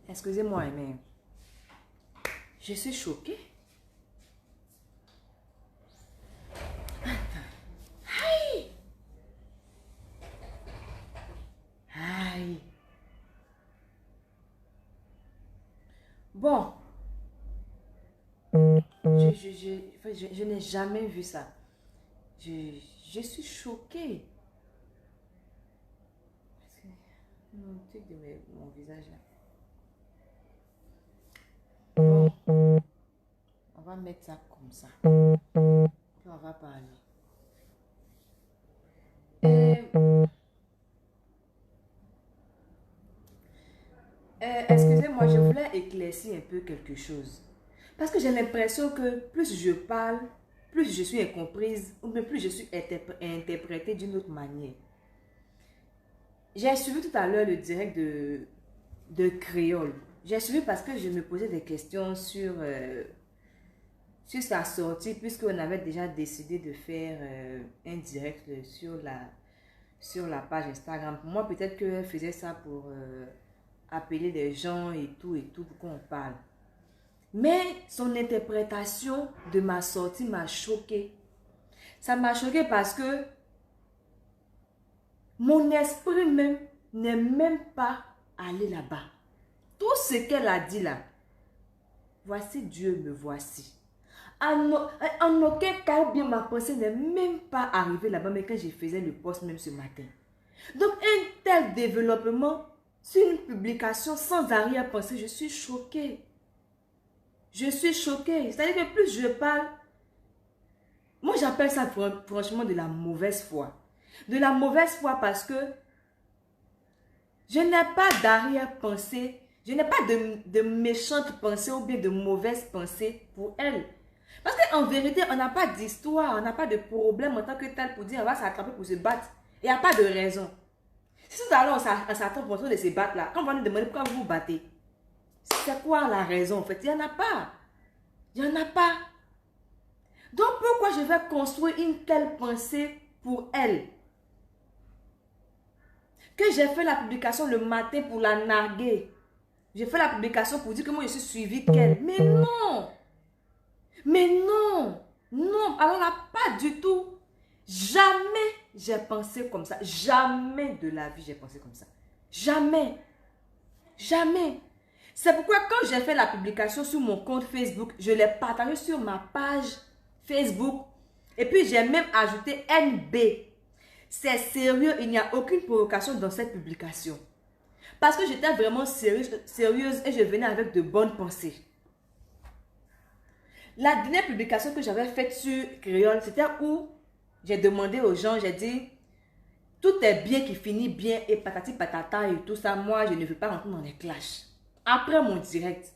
Excusez-moi, mais je suis choquée. Aïe! Aïe! Bon, je n'ai jamais vu ça. Je suis choquée. Mon truc de mon visage là. Bon, on va mettre ça comme ça. Puis on va parler. Excusez-moi, je voulais éclaircir un peu quelque chose. Parce que j'ai l'impression que plus je parle, plus je suis incomprise, ou bien plus je suis interprétée d'une autre manière. J'ai suivi tout à l'heure le direct de Créole. J'ai suivi parce que je me posais des questions sur sa sortie, puisqu'on avait déjà décidé de faire un direct sur la page Instagram. Pour moi, peut-être qu'elle faisait ça pour appeler des gens et tout, pour qu'on parle. Mais son interprétation de ma sortie m'a choquée. Ça m'a choquée parce que mon esprit même n'est même pas allé là-bas. Tout ce qu'elle a dit là, voici Dieu me voici. En aucun cas, bien ma pensée n'est même pas arrivée là-bas, mais quand je faisais le post même ce matin. Donc un tel développement sur une publication sans arrière-pensée, je suis choquée. Je suis choquée. C'est-à-dire que plus je parle, moi j'appelle ça franchement de la mauvaise foi. De la mauvaise foi parce que je n'ai pas d'arrière-pensée, je n'ai pas de méchante pensée ou bien de mauvaise pensée pour elle. Parce qu'en vérité, on n'a pas d'histoire, on n'a pas de problème en tant que tel pour dire on va s'attraper pour se battre. Il n'y a pas de raison. Si tout à l'heure on s'attend pour de se battre là, quand on va nous demander pourquoi vous vous battez, c'est quoi la raison en fait? Il n'y en a pas. Il n'y en a pas. Donc pourquoi je vais construire une telle pensée pour elle? Que j'ai fait la publication le matin pour la narguer. J'ai fait la publication pour dire que moi je suis suivie qu'elle. Mais non! Mais non! Non! Alors là, pas du tout. Jamais j'ai pensé comme ça. Jamais de la vie j'ai pensé comme ça. Jamais. Jamais. C'est pourquoi quand j'ai fait la publication sur mon compte Facebook, je l'ai partagé sur ma page Facebook. Et puis j'ai même ajouté NB. C'est sérieux, il n'y a aucune provocation dans cette publication. Parce que j'étais vraiment sérieuse et je venais avec de bonnes pensées. La dernière publication que j'avais faite sur Créole, c'était où j'ai demandé aux gens, j'ai dit, tout est bien qui finit bien et patati patata et tout ça, moi je ne veux pas rentrer dans les clashs. Après mon direct,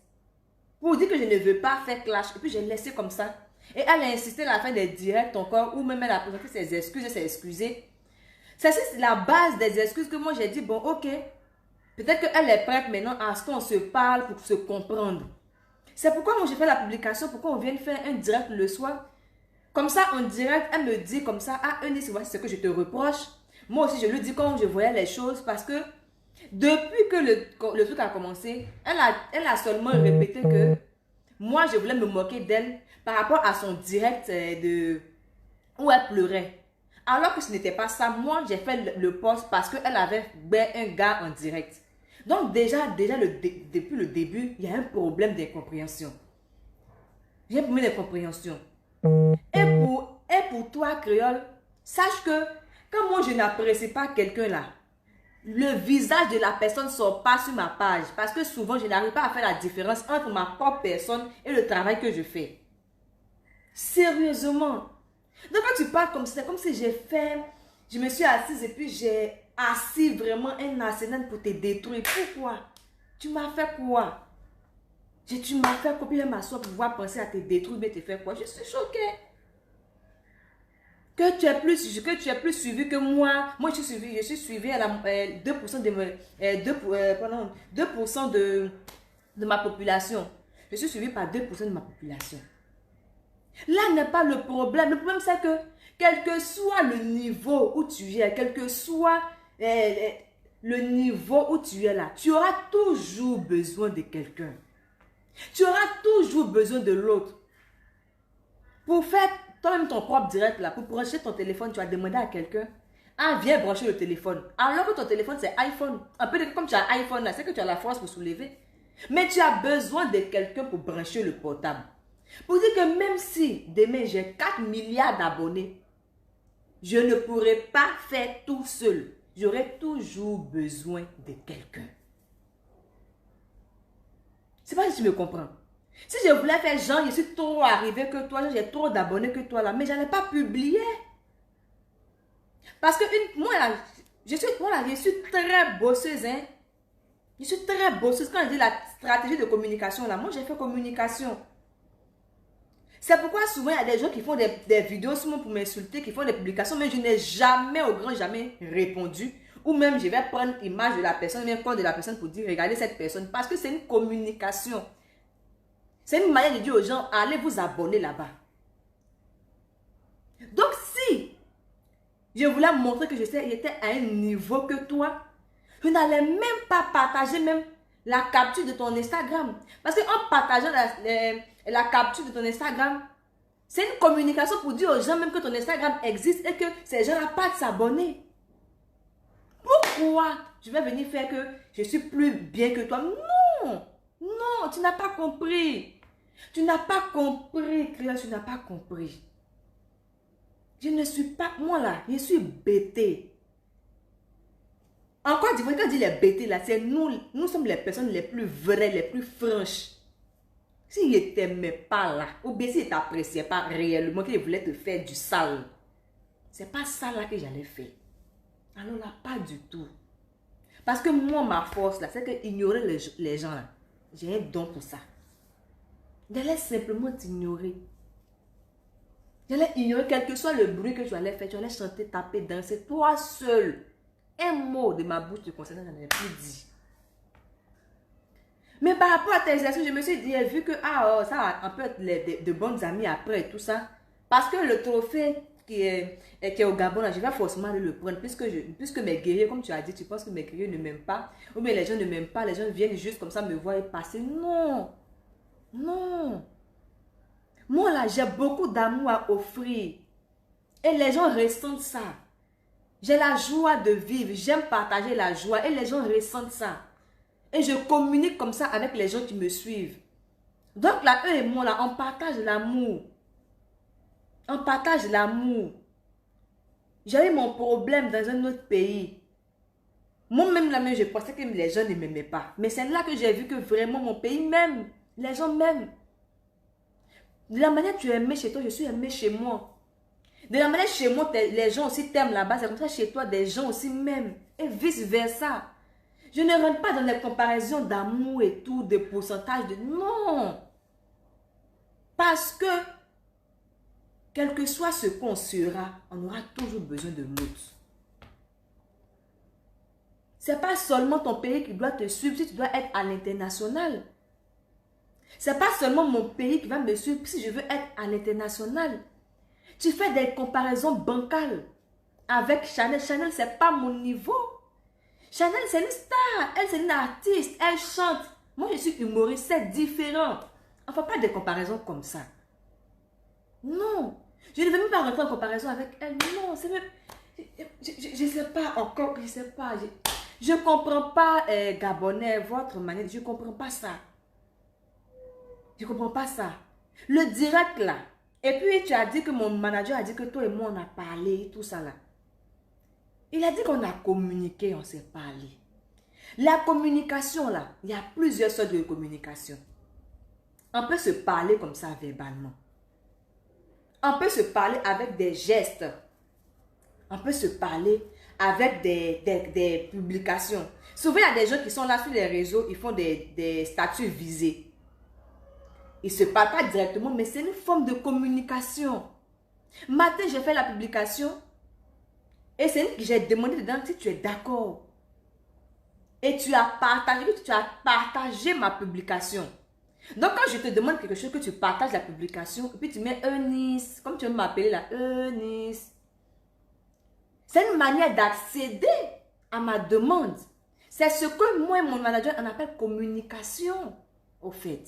pour dire que je ne veux pas faire clash, et puis j'ai laissé comme ça. Et elle a insisté à la fin des directs encore, ou même elle a présenté ses excuses et s'est excusée. C'est la base des excuses que moi j'ai dit, bon ok, peut-être qu'elle est prête maintenant à ce qu'on se parle pour se comprendre. C'est pourquoi moi j'ai fait la publication, pourquoi on vient faire un direct le soir. Comme ça en direct, elle me dit comme ça, ah Eunice, voici ce que je te reproche. Moi aussi je lui dis quand je voyais les choses parce que depuis que le truc a commencé, elle a seulement répété que moi je voulais me moquer d'elle par rapport à son direct où elle pleurait. Alors que ce n'était pas ça. Moi, j'ai fait le post parce qu'elle avait un gars en direct. Donc déjà depuis le début, il y a un problème d'incompréhension. Il y a un problème d'incompréhension. Et pour toi, Créole, sache que quand moi je n'apprécie pas quelqu'un là, le visage de la personne ne sort pas sur ma page. Parce que souvent, je n'arrive pas à faire la différence entre ma propre personne et le travail que je fais. Sérieusement. Donc quand tu parles comme ça, c'est comme si je me suis assise et puis j'ai assis vraiment un arsenal pour te détruire. Pourquoi? Tu m'as fait quoi? Tu m'as fait quoi? Puis je m'assois pour pouvoir penser à te détruire, mais te faire quoi? Je suis choquée. Que tu es plus suivi que moi. Moi, je suis suivi à la 2% de ma population. Je suis suivi par 2% de ma population. Là n'est pas le problème. Le problème, c'est que quel que soit le niveau où tu es, quel que soit le niveau où tu es là, tu auras toujours besoin de quelqu'un. Tu auras toujours besoin de l'autre. Pour faire toi-même ton propre direct là, pour brancher ton téléphone, tu vas demander à quelqu'un, ah, viens brancher le téléphone. Alors que ton téléphone, c'est iPhone. Un peu comme tu as iPhone là, c'est que tu as la force pour soulever. Mais tu as besoin de quelqu'un pour brancher le portable. Pour dire que même si demain j'ai 4 milliards d'abonnés, je ne pourrai pas faire tout seul. J'aurai toujours besoin de quelqu'un. C'est pas si tu me comprends. Si je voulais faire genre, je suis trop arrivé que toi, j'ai trop d'abonnés que toi là, mais je n'allais pas publier. Parce que moi là, je suis très bosseuse. Hein? Je suis très bosseuse. Quand je dis la stratégie de communication là, moi j'ai fait communication. C'est pourquoi souvent il y a des gens qui font des vidéos seulement pour m'insulter, qui font des publications, mais je n'ai jamais, au grand jamais répondu. Ou même je vais prendre l'image de la personne, même compte de la personne pour dire, regardez cette personne. Parce que c'est une communication. C'est une manière de dire aux gens, allez vous abonner là-bas. Donc si je voulais montrer que j'étais à un niveau que toi, je n'allais même pas partager même la capture de ton Instagram. Parce qu'en partageant la capture de ton Instagram, c'est une communication pour dire aux gens même que ton Instagram existe et que ces gens-là partent s'abonner. Pourquoi je vais venir faire que je suis plus bien que toi? Non! Non, tu n'as pas compris. Tu n'as pas compris, Créole, tu n'as pas compris. Je ne suis pas, moi là, je suis bêtée. En Côte d'Ivoire, quand on dit les bêtés là, c'est nous sommes les personnes les plus vraies, les plus franches. S'il ne t'aimait pas là, ou bien s'il ne t'appréciait pas réellement, qu'il voulait te faire du sale, c'est pas ça là que j'allais faire. Alors là, pas du tout. Parce que moi, ma force là, c'est que ignorer les gens là, j'ai un don pour ça. J'allais simplement t'ignorer. J'allais ignorer quel que soit le bruit que tu allais faire. Tu allais chanter, taper, danser, toi seul. Un mot de ma bouche te concernant, je n'en ai plus dit. Mais par rapport à tes exercices, je me suis dit, vu que ça va un peu être de bonnes amies après et tout ça. Parce que le trophée qui est au Gabon, là, je vais forcément aller le prendre. Puisque mes guerriers, comme tu as dit, tu penses que mes guerriers ne m'aiment pas. Ou bien les gens ne m'aiment pas, les gens viennent juste comme ça me voir et passer. Non. Non. Moi là, j'ai beaucoup d'amour à offrir. Et les gens ressentent ça. J'ai la joie de vivre. J'aime partager la joie. Et les gens ressentent ça. Et je communique comme ça avec les gens qui me suivent. Donc là, eux et moi, là, on partage l'amour. On partage l'amour. J'ai eu mon problème dans un autre pays. Moi-même, là, je pensais que les gens ne m'aimaient pas. Mais c'est là que j'ai vu que vraiment mon pays m'aime. Les gens m'aiment. De la manière que tu es aimé chez toi, je suis aimé chez moi. De la manière chez moi, les gens aussi t'aiment là-bas. C'est comme ça chez toi, des gens aussi m'aiment. Et vice-versa. Je ne rentre pas dans les comparaisons d'amour et tout, de pourcentage de... Non. Parce que, quel que soit ce qu'on sera, on aura toujours besoin de l'autre. Ce n'est pas seulement ton pays qui doit te suivre si tu dois être à l'international. Ce n'est pas seulement mon pays qui va me suivre si je veux être à l'international. Tu fais des comparaisons bancales avec Chanel. Chanel, ce n'est pas mon niveau. Chanel, c'est une star. Elle, c'est une artiste. Elle chante. Moi, je suis humoriste. C'est différent. On ne fait pas des comparaisons comme ça. Non. Je ne veux même pas rentrer en comparaison avec elle. Non, c'est même... Je ne sais pas encore. Je ne sais pas. Je ne comprends pas, Gabonais, votre manière. Je ne comprends pas ça. Je ne comprends pas ça. Le direct là. Et puis, tu as dit que mon manager a dit que toi et moi, on a parlé, tout ça là. Il a dit qu'on a communiqué, on s'est parlé. La communication là, il y a plusieurs sortes de communication. On peut se parler comme ça verbalement. On peut se parler avec des gestes. On peut se parler avec des publications. Souvent, il y a des gens qui sont là sur les réseaux, ils font des statuts visés. Ils ne se parlent pas directement, mais c'est une forme de communication. Matin, j'ai fait la publication et j'ai demandé dedans si tu es d'accord. Et tu as partagé ma publication. Donc, quand je te demande quelque chose, que tu partages la publication, et puis tu mets Eunice, comme tu veux m'appeler là, Eunice. C'est une manière d'accéder à ma demande. C'est ce que moi et mon manager, on appelle communication, au fait.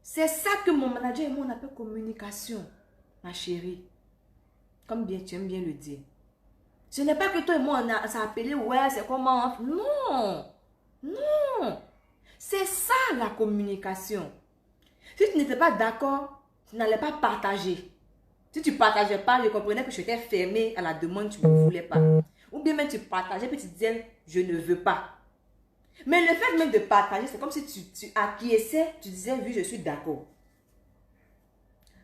C'est ça que mon manager et moi, on appelle communication, ma chérie. Comme bien, tu aimes bien le dire. Ce n'est pas que toi et moi, on s'est appelé, ouais, c'est comment. Non, non. C'est ça la communication. Si tu n'étais pas d'accord, tu n'allais pas partager. Si tu ne partageais pas, je comprenais que je t'ai fermé à la demande, tu ne voulais pas. Ou bien même tu partageais, puis tu disais, je ne veux pas. Mais le fait même de partager, c'est comme si tu acquiesçais, tu disais, oui, je suis d'accord.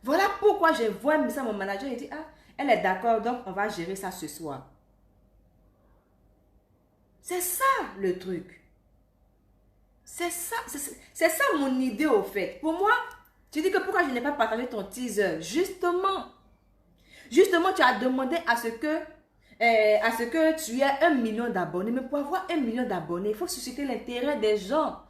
Voilà pourquoi je vois un message à mon manager et dit, ah, elle est d'accord, donc on va gérer ça ce soir. C'est ça le truc. C'est ça mon idée au fait. Pour moi, tu dis que pourquoi je n'ai pas partagé ton teaser? Justement, tu as demandé à ce que tu aies 1 million d'abonnés. Mais pour avoir 1 million d'abonnés, il faut susciter l'intérêt des gens.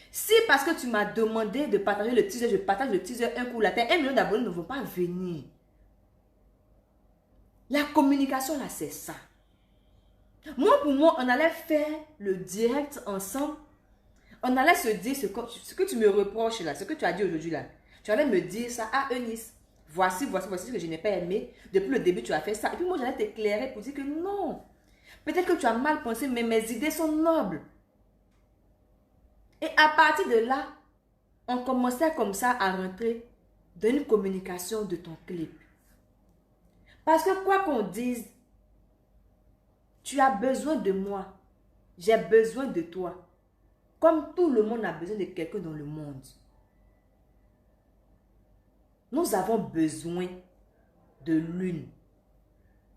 Si parce que tu m'as demandé de partager le teaser, je partage le teaser un coup, là, tes 1 million d'abonnés ne vont pas venir. La communication là, c'est ça. Moi, pour moi, on allait faire le direct ensemble. On allait se dire ce que tu me reproches là, ce que tu as dit aujourd'hui là. Tu allais me dire ça, ah Eunice, voici ce que je n'ai pas aimé. Depuis le début, tu as fait ça. Et puis moi, j'allais t'éclairer pour dire que non. Peut-être que tu as mal pensé, mais mes idées sont nobles. Et à partir de là, on commençait comme ça à rentrer dans une communication de ton clip. Parce que quoi qu'on dise, tu as besoin de moi. J'ai besoin de toi. Comme tout le monde a besoin de quelqu'un dans le monde. Nous avons besoin de l'une.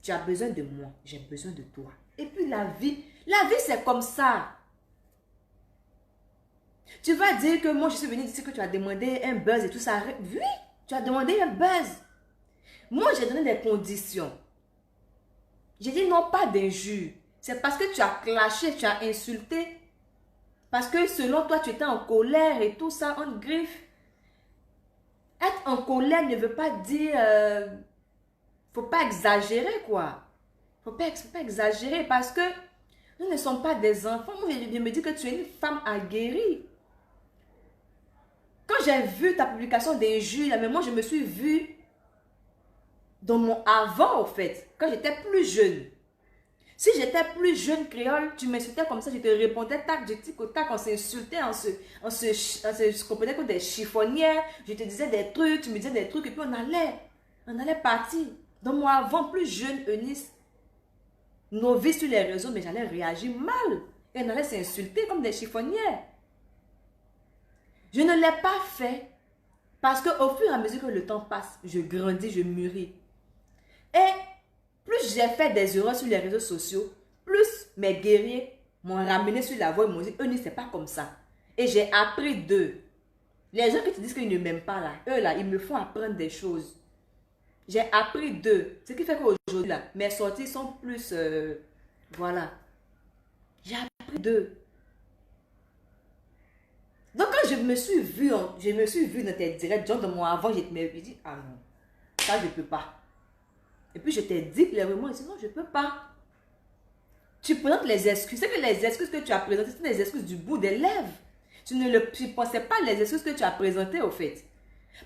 Tu as besoin de moi, j'ai besoin de toi. Et puis la vie c'est comme ça. Tu vas dire que moi je suis venue dire que tu as demandé un buzz et tout ça. Oui, tu as demandé un buzz. Moi j'ai donné des conditions. J'ai dit non, pas d'injure. C'est parce que tu as clashé, tu as insulté. Parce que selon toi tu étais en colère et tout ça, on griffe. Être en colère ne veut pas dire... faut pas exagérer quoi. Faut pas exagérer parce que nous ne sommes pas des enfants. Moi, je me dis que tu es une femme aguerrie. Quand j'ai vu ta publication d'injures, mais moi je me suis vue dans mon avant au fait, quand j'étais plus jeune. Si j'étais plus jeune créole, tu m'insultais comme ça, je te répondais tac, du tic au tac, on s'insultait, on se comprenait comme des chiffonnières, je te disais des trucs, tu me disais des trucs, et puis on allait partir. Dans mon avant, plus jeune, Eunice, novice sur les réseaux, mais j'allais réagir mal. Et on allait s'insulter comme des chiffonnières. Je ne l'ai pas fait parce qu'au fur et à mesure que le temps passe, je grandis, je mûris. Et plus j'ai fait des erreurs sur les réseaux sociaux, plus mes guerriers m'ont ramené sur la voie et m'ont dit, Eunice, c'est pas comme ça. Et j'ai appris d'eux. Les gens qui te disent qu'ils ne m'aiment pas là, eux là, ils me font apprendre des choses. J'ai appris d'eux. Ce qui fait qu'aujourd'hui là, mes sorties sont plus... voilà. J'ai appris d'eux. Donc quand je me suis vue dans tes directs, genre de moi avant, je me suis dit, ah non, ça je ne peux pas. Et puis je t'ai dit clairement, je dis non, je ne peux pas. Tu présentes les excuses. C'est que les excuses que tu as présentées, c'est des excuses du bout des lèvres. Tu ne pensais pas les excuses que tu as présentées au fait.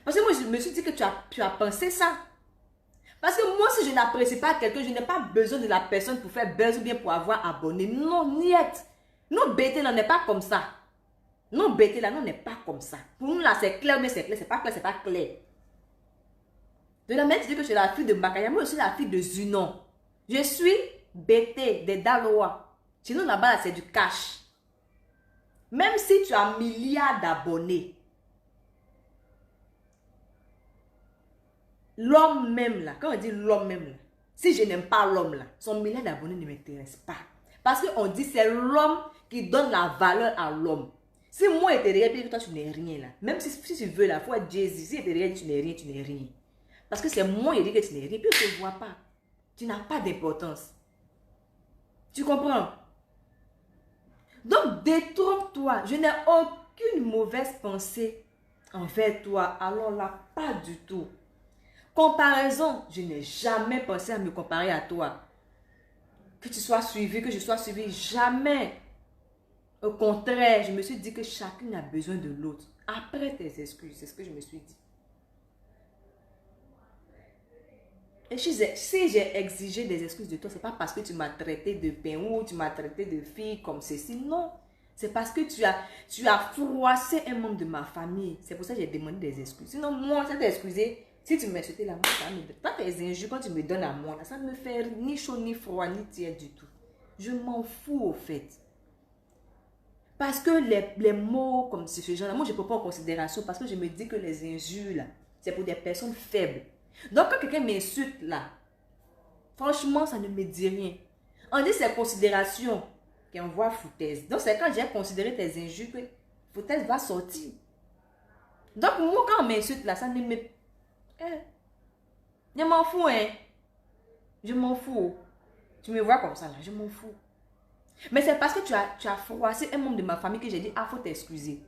Parce que moi je me suis dit que tu as pensé ça. Parce que moi si je n'apprécie pas quelqu'un, je n'ai pas besoin de la personne pour faire buzz ou bien pour avoir abonné. Non, niet. Non, BT là n'est pas comme ça. Non, BT là, non, n'est pas comme ça. Pour nous là, c'est clair, mais c'est clair. C'est pas clair, c'est pas clair. De la même, tu dis que je suis la fille de Makaya, moi je suis la fille de Zunon. Je suis BT des Dalois. Sinon là-bas, là, c'est du cash. Même si tu as milliards d'abonnés, l'homme même là, quand on dit l'homme même là, si je n'aime pas l'homme là, son milliard d'abonnés ne m'intéresse pas. Parce qu'on dit c'est l'homme qui donne la valeur à l'homme. Si moi j'étais derrière, puis toi tu n'es rien là. Même si tu veux là, il faut être Jésus. Si j'étais derrière, tu n'es rien, tu n'es rien. Parce que c'est moi qui dis que tu n'es rien, puis on ne te voit pas. Tu n'as pas d'importance. Tu comprends? Donc détrompe-toi. Je n'ai aucune mauvaise pensée envers toi. Alors là, pas du tout. Comparaison, je n'ai jamais pensé à me comparer à toi. que tu sois suivi, que je sois suivi. Jamais. Au contraire, je me suis dit que chacun a besoin de l'autre. Après tes excuses, c'est ce que je me suis dit. Et si j'ai exigé des excuses de toi, ce n'est pas parce que tu m'as traité de pain ou tu m'as traité de fille comme ceci. Non. C'est parce que tu as froissé un membre de ma famille. C'est pour ça que j'ai demandé des excuses. Sinon, moi, ça t'est excusé. Si tu m'insultais là, moi, ça me... Pas tes injures, quand tu me donnes à moi, là, ça ne me fait ni chaud, ni froid, ni tiède du tout. Je m'en fous, au fait. Parce que les mots comme ce genre-là, moi, je ne peux pas en considération parce que je me dis que les injures, là, c'est pour des personnes faibles. Donc, quand quelqu'un m'insulte, là, franchement, ça ne me dit rien. On dit c'est considération qui envoie foutaise. Donc, c'est quand j'ai considéré tes injures que foutaise va sortir. Donc, moi, quand on m'insulte, là, ça ne me... Je m'en fous, hein. Je m'en fous. Tu me vois comme ça, là, je m'en fous. Mais c'est parce que tu as froissé un membre de ma famille que j'ai dit, ah, faut t'excuser.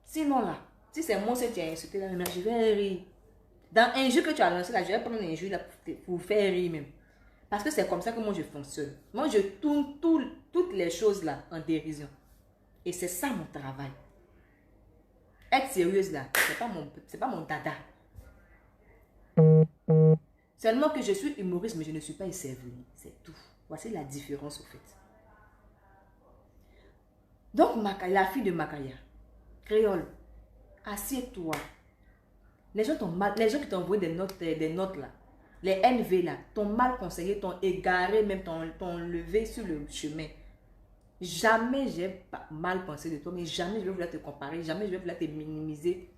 Sinon, là, si c'est moi qui t'ai insulté, là, je vais rire. Dans un jeu que tu as lancé, là, je vais prendre un jeu là, pour faire rire même. Parce que c'est comme ça que moi, je fonctionne. Moi, je tourne toutes les choses là en dérision. Et c'est ça mon travail. Être sérieuse là, c'est pas mon dada. Seulement que je suis humoriste, mais je ne suis pas écervelée. C'est tout. Voici la différence au fait. Donc, la fille de Makaya, créole, assieds-toi. Les gens qui t'ont envoyé des notes là, les NV là, t'ont mal conseillé, t'ont égaré, même t'ont levé sur le chemin. Jamais j'ai mal pensé de toi, mais jamais je vais vouloir te comparer, jamais je vais vouloir te minimiser.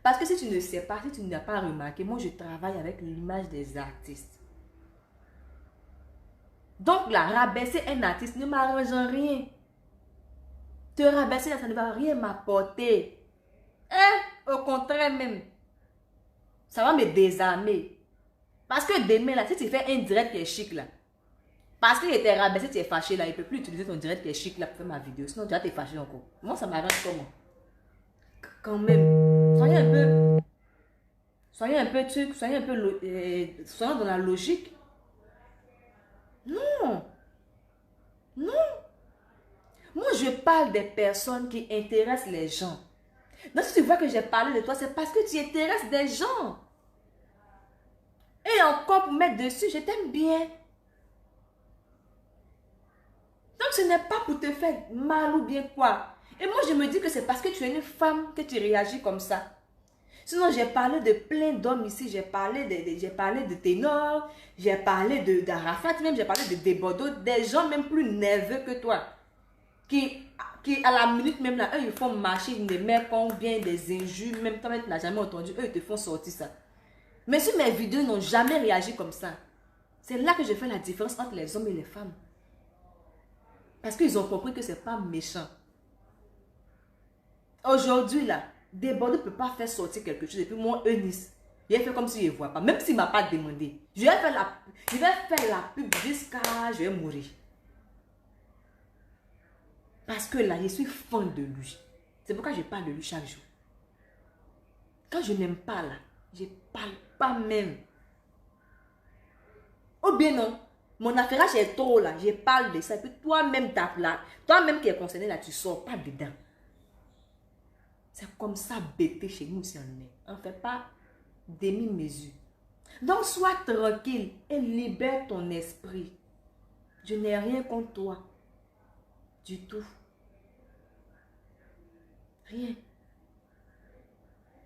Parce que si tu ne sais pas, si tu n'as pas remarqué, moi je travaille avec l'image des artistes. Donc là, rabaisser un artiste ne m'arrange rien. Te rabaisser là, ça ne va rien m'apporter. Au contraire même. Ça va me désarmer. Parce que demain là, si tu fais un direct qui est chic là, parce qu'il était rabaissé, tu es fâché là, il ne peut plus utiliser ton direct qui est chic là pour faire ma vidéo. Sinon tu vas te fâcher encore. Moi ça m'arrange comment? Quand même. Soyez un peu truc, soyez dans la logique. Non. Non. Moi je parle des personnes qui intéressent les gens. Donc si tu vois que j'ai parlé de toi, c'est parce que tu intéresses des gens. Et encore pour mettre dessus, je t'aime bien. Donc ce n'est pas pour te faire mal ou bien quoi. Et moi je me dis que c'est parce que tu es une femme que tu réagis comme ça. Sinon j'ai parlé de plein d'hommes ici. J'ai parlé de Ténor. J'ai parlé d'Arafat même. J'ai parlé de Débordeaux. Des gens même plus nerveux que toi. Qui à la minute même là, eux ils font marcher des mecs combien des injures. Même toi tu n'as jamais entendu. Eux ils te font sortir ça. Mais si mes vidéos n'ont jamais réagi comme ça, c'est là que je fais la différence entre les hommes et les femmes. Parce qu'ils ont compris que c'est pas méchant. Aujourd'hui là, Desbordes ne peut pas faire sortir quelque chose. Et puis moi, Eunice, il a fait comme s'il ne voit pas. Même s'il ne m'a pas demandé. Je vais faire la pub jusqu'à je vais mourir. Parce que là, je suis fan de lui. C'est pourquoi je parle de lui chaque jour. Quand je n'aime pas là, je ne parle pas même. Ou bien non, mon affairage est trop là, je parle de ça. Et puis toi-même, toi-même qui es concerné là, tu ne sors pas dedans. C'est comme ça bêté chez nous si on est. On ne fait pas demi-mesure. Donc sois tranquille et libère ton esprit. Je n'ai rien contre toi. Du tout. Rien.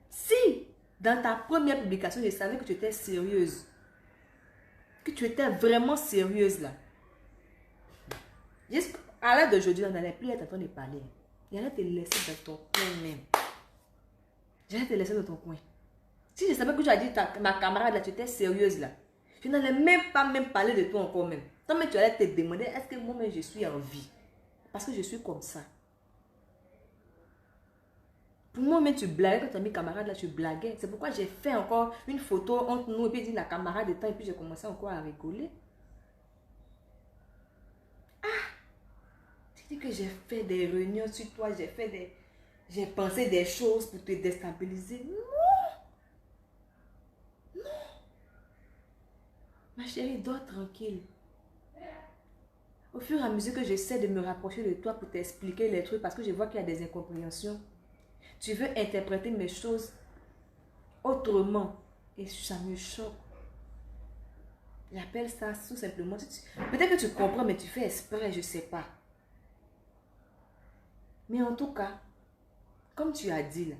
Si dans ta première publication, je savais que tu étais sérieuse, que tu étais vraiment sérieuse là, à l'heure d'aujourd'hui, on n'allait plus être en train de parler. J'allais te laisser dans ton coin même. J'allais te laisser dans ton coin. Si je savais que tu as dit ma camarade là, tu étais sérieuse là, je n'allais même pas parler de toi encore même. Toi même tu allais te demander, est-ce que moi-même je suis en vie? Parce que je suis comme ça. Pour moi même tu blaguais, quand tu as mis camarade là, tu blaguais. C'est pourquoi j'ai fait encore une photo entre nous et puis dit la camarade de temps et puis j'ai commencé encore à rigoler. Tu dis que j'ai fait des réunions sur toi, j'ai pensé des choses pour te déstabiliser. Non. Non. Ma chérie, dors tranquille. Au fur et à mesure que j'essaie de me rapprocher de toi pour t'expliquer les trucs, parce que je vois qu'il y a des incompréhensions, tu veux interpréter mes choses autrement. Et ça me choque. J'appelle ça tout simplement. Peut-être que tu comprends, mais tu fais exprès, je ne sais pas. Mais en tout cas, comme tu as dit là,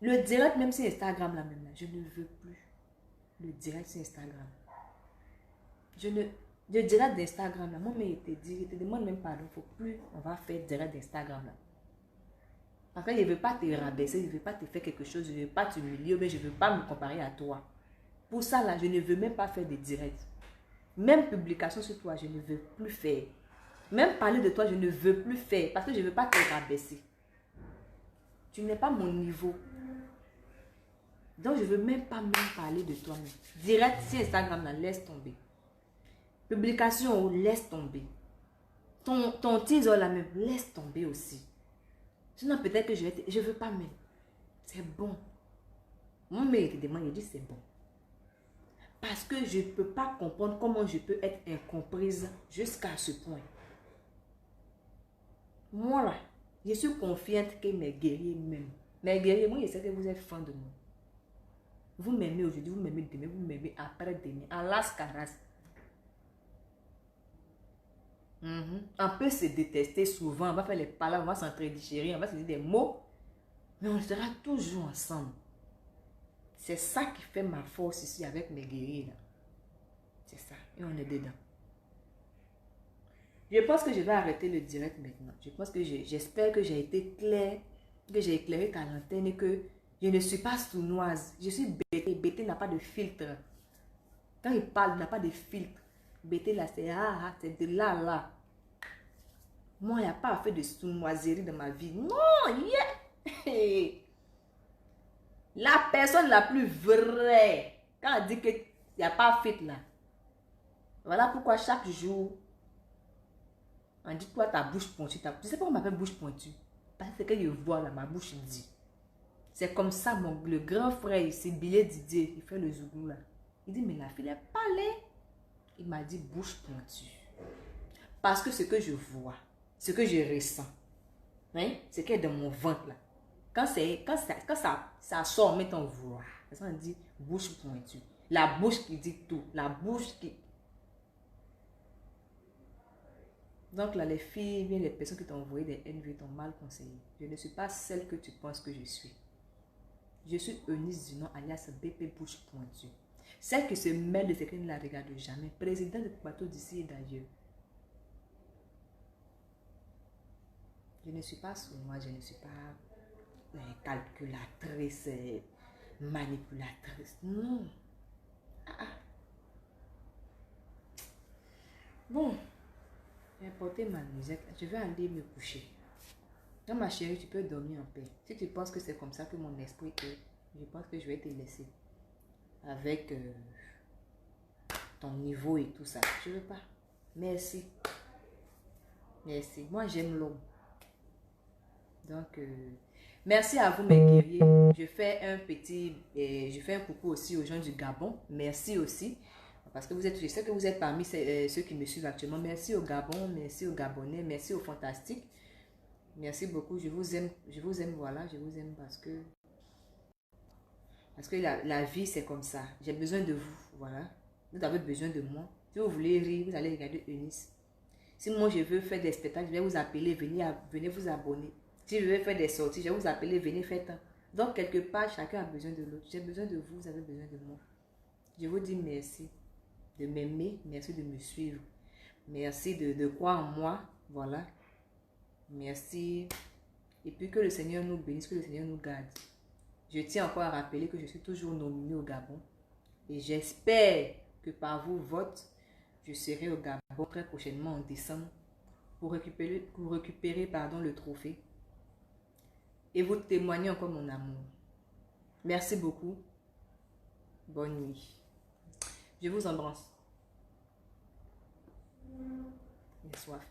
le direct même sur Instagram là même là, je ne veux plus. Le direct sur Instagram. Le direct d'Instagram là, moi mais il te dit, je te demande même pardon, il ne faut plus, on va faire direct d'Instagram là. Parce que je ne veux pas te rabaisser, je ne veux pas te faire quelque chose, je ne veux pas t'humilier, mais je ne veux pas me comparer à toi. Pour ça là, je ne veux même pas faire de direct. Même publication sur toi, je ne veux plus faire. Même parler de toi, je ne veux plus faire parce que je ne veux pas te rabaisser. Tu n'es pas mon niveau. Donc, je ne veux même pas parler de toi. Direct sur Instagram, là, laisse tomber. Publication, laisse tomber. Ton teaser, là même, laisse tomber aussi. Sinon, peut-être que je ne veux pas même. C'est bon. Mon mec te demande, il dit c'est bon. Parce que je ne peux pas comprendre comment je peux être incomprise jusqu'à ce point. Moi, là, je suis confiante que mes guerriers m'aiment. Mes guerriers, moi, je sais que vous êtes fans de moi. Vous m'aimez aujourd'hui, vous m'aimez demain, vous m'aimez après-demain. En las caras. On peut se détester souvent, on va faire les palabres, on va s'entre-déchirer, on va se dire des mots. Mais on sera toujours ensemble. C'est ça qui fait ma force ici avec mes guerriers là. C'est ça. Et on est dedans. Je pense que je vais arrêter le direct maintenant. Je pense que j'espère que j'ai été claire, que j'ai éclairé ta lanterne et que je ne suis pas sournoise. Je suis bêtée. Bêtée n'a pas de filtre. Quand il parle, il n'a pas de filtre. Bêtée là, c'est de là. Moi, il n'y a pas à faire de sournoiserie dans ma vie. Non, yeah. La personne la plus vraie, quand elle dit qu'il n'y a pas de fit là. Voilà pourquoi chaque jour, on dit toi ta bouche pointue. Je ne sais pas pourquoi on m'appelle bouche pointue. Parce que je vois là, ma bouche dit. C'est comme ça, le grand frère ici, Billet Didier, il fait le zougou là. Il dit, mais la fille est parlée. Il m'a dit bouche pointue. Parce que ce que je vois, ce que je ressens, hein, c'est qu'elle est dans mon ventre là. Quand ça sort, maintenant, voir. Ça dit bouche pointue. La bouche qui dit tout. La bouche qui... Donc là, les filles, bien les personnes qui t'ont envoyé des NV t'ont mal conseillé. Je ne suis pas celle que tu penses que je suis. Je suis Eunice Dunant, alias BP Bouche Pointue. Celle qui se mêle de ce qu'elle ne la regarde jamais. Président de bateau d'ici et d'ailleurs. Je ne suis pas sournoise, je ne suis pas calculatrice, manipulatrice. Non. Bon. J'ai porté ma musique. Je vais aller me coucher. Donc, ma chérie, tu peux dormir en paix. Si tu penses que c'est comme ça que mon esprit est, je pense que je vais te laisser. Avec ton niveau et tout ça. Je ne veux pas. Merci. Merci. Moi, j'aime l'homme. Donc, merci à vous, mes guerriers. Je fais un coucou aussi aux gens du Gabon. Merci aussi. Parce que je sais que vous êtes parmi ceux qui me suivent actuellement. Merci au Gabon, merci aux Gabonais, merci aux Fantastiques. Merci beaucoup, je vous aime, voilà, je vous aime parce que la vie c'est comme ça. J'ai besoin de vous, voilà. Vous avez besoin de moi. Si vous voulez rire, vous allez regarder Eunice. Si moi je veux faire des spectacles, je vais vous appeler, venez vous abonner. Si je veux faire des sorties, je vais vous appeler, venez faire tant. Donc quelque part, chacun a besoin de l'autre. J'ai besoin de vous, vous avez besoin de moi. Je vous dis merci de m'aimer, merci de me suivre, merci de croire en moi, voilà, merci, et puis que le Seigneur nous bénisse, que le Seigneur nous garde. Je tiens encore à rappeler que je suis toujours nominée au Gabon, et j'espère que par vos votes, je serai au Gabon très prochainement en décembre, pour récupérer le trophée, et vous témoigner encore mon amour. Merci beaucoup, bonne nuit. Je vous embrasse. Soif,